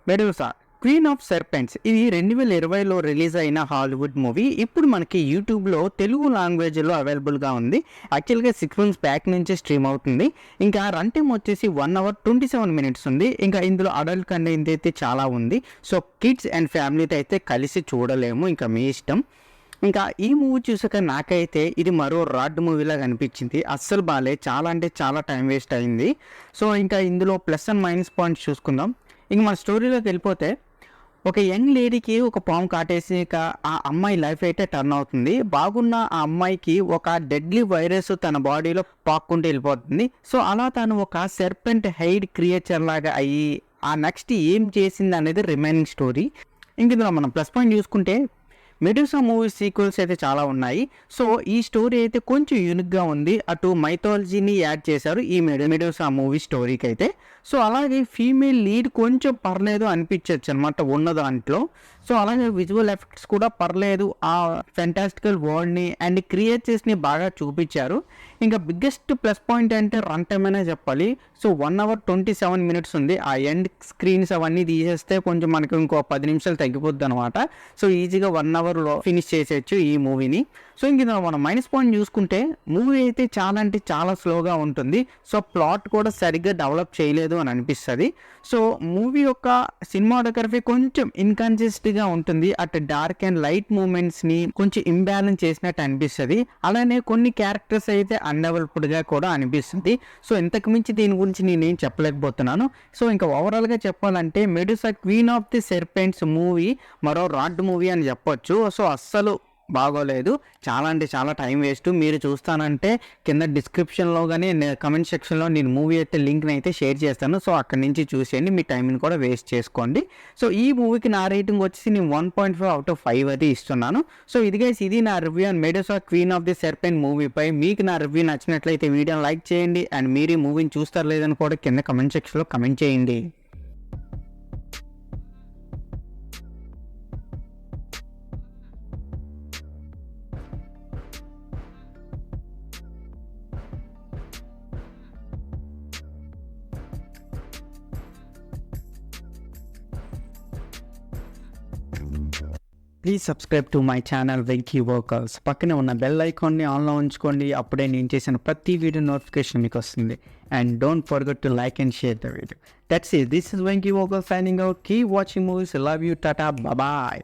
మెడూసా queen of serpents ఇది 2020లో release అయిన Hollywood movie. ఇప్పుడు మనకి యూట్యూబ్లో తెలుగు లాంగ్వేజ్లో అవైలబుల్గా ఉంది. యాక్చువల్గా 6 months బ్యాక్ నుంచి స్ట్రీమ్ అవుతుంది. ఇంకా రన్ టైమ్ వచ్చేసి 1 hour 27 minutes ఉంది. ఇంకా ఇందులో అడల్ట్ కంటెంట్ అయితే చాలా ఉంది. సో కిడ్స్ అండ్ ఫ్యామిలీతో అయితే కలిసి చూడలేము, ఇంకా మీ ఇష్టం. ఇంకా ఈ మూవీ చూసాక నాకైతే ఇది మరో రాడ్ మూవీలాగా అనిపించింది. అస్సలు బాలే, చాలా అంటే చాలా టైం వేస్ట్ అయింది. సో ఇంకా ఇందులో ప్లస్ అండ్ మైనస్ పాయింట్స్ చూసుకుందాం. ఇంక మన స్టోరీలోకి వెళ్ళిపోతే, ఒక యంగ్ లేడీకి ఒక పాము కాటేసి ఆ అమ్మాయి లైఫ్ అయితే టర్న్ అవుతుంది. బాగున్న ఆ అమ్మాయికి ఒక డెడ్లీ వైరస్ తన బాడీలో పాక్కుంటూ వెళ్ళిపోతుంది. సో అలా తను ఒక సెర్పెంట్ హైడ్ క్రియేచర్ లాగా అయ్యి ఆ నెక్స్ట్ ఏం చేసింది అనేది రిమైనింగ్ స్టోరీ. ఇంక ఇందులో మనం ప్లస్ పాయింట్ చూసుకుంటే, మెడూసా మూవీ సీక్వెల్స్ అయితే చాలా ఉన్నాయి. సో ఈ స్టోరీ అయితే కొంచెం యూనిక్గా ఉంది. అటు మైథాలజీని యాడ్ చేశారు ఈ మెడూసా మూవీ స్టోరీకి అయితే. సో అలాగే ఫీమేల్ లీడ్ కొంచెం పర్లేదు అనిపించవచ్చు అనమాట ఉన్న దాంట్లో. సో అలాగే విజువల్ ఎఫెక్ట్స్ కూడా పర్లేదు, ఆ ఫెంటాస్టికల్ వరల్డ్ని అండ్ క్రియేచర్స్ని బాగా చూపించారు. ఇంకా బిగ్గెస్ట్ ప్లస్ పాయింట్ అంటే రన్ టైమ్ అనే చెప్పాలి. సో 1 hour 27 minutes ఉంది. ఆ ఎండ్ స్క్రీన్స్ అవన్నీ తీసేస్తే కొంచెం మనకు ఇంకో 10 నిమిషాలు తగ్గిపోద్ది అనమాట. సో ఈజీగా 1 hourలో ఫినిష్ చేసేయచ్చు ఈ మూవీని. సో ఇంక మనం మైనస్ పాయింట్ చూసుకుంటే, మూవీ అయితే చాలా అంటే చాలా స్లోగా ఉంటుంది. సో ప్లాట్ కూడా సరిగ్గా డెవలప్ చేయలేదు అని అనిపిస్తుంది. సో మూవీ యొక్క సినిమాటోగ్రఫీ కొంచెం ఇన్కన్సిస్టెంట్గా ఉంటుంది. అటు డార్క్ అండ్ లైట్ మూమెంట్స్ని కొంచెం ఇంబ్యాలెన్స్ చేసినట్టు అనిపిస్తుంది. అలానే కొన్ని క్యారెక్టర్స్ అయితే అన్డెవలప్డ్గా కూడా అనిపిస్తుంది. సో ఇంతకు మించి దీని గురించి నేనేం చెప్పలేకపోతున్నాను. సో ఇంకా ఓవరాల్గా చెప్పాలంటే Medusa queen of the serpents movie మరో రాడ్ మూవీ అని చెప్పొచ్చు. సో అస్సలు బాగోలేదు, చాలా అంటే చాలా టైం వేస్ట్. మీరు చూస్తానంటే కింద డిస్క్రిప్షన్లో కానీ కమెంట్ సెక్షన్లో నేను మూవీ అయితే లింక్ని అయితే షేర్ చేస్తాను. సో అక్కడి నుంచి చూసేయండి, మీ టైంని కూడా వేస్ట్ చేసుకోండి. సో ఈ మూవీకి నా రేటింగ్ వచ్చేసి నేను 1.5/5 అయితే ఇస్తున్నాను. సో ఇది నా review and Medusa queen of the serpent మూవీపై. మీకు నా రివ్యూ నచ్చినట్లయితే వీడియోని లైక్ చేయండి అండ్ మీరు ఈ మూవీని చూస్తారు లేదని కూడా కింద కమెంట్ సెక్షన్లో కమెంట్ చేయండి. Please subscribe to my channel Venky workers. పక్కనే ఉన్న బెల్ ఐకాన్ని ఆన్లో ఉంచుకోండి. అప్పుడే నేను చేసిన ప్రతి వీడియో నోటిఫికేషన్ మీకు వస్తుంది. And don't forget to like and share the video. That's it. This is Venky workers signing out. Keep watching movies. Love you. Tata. Bye.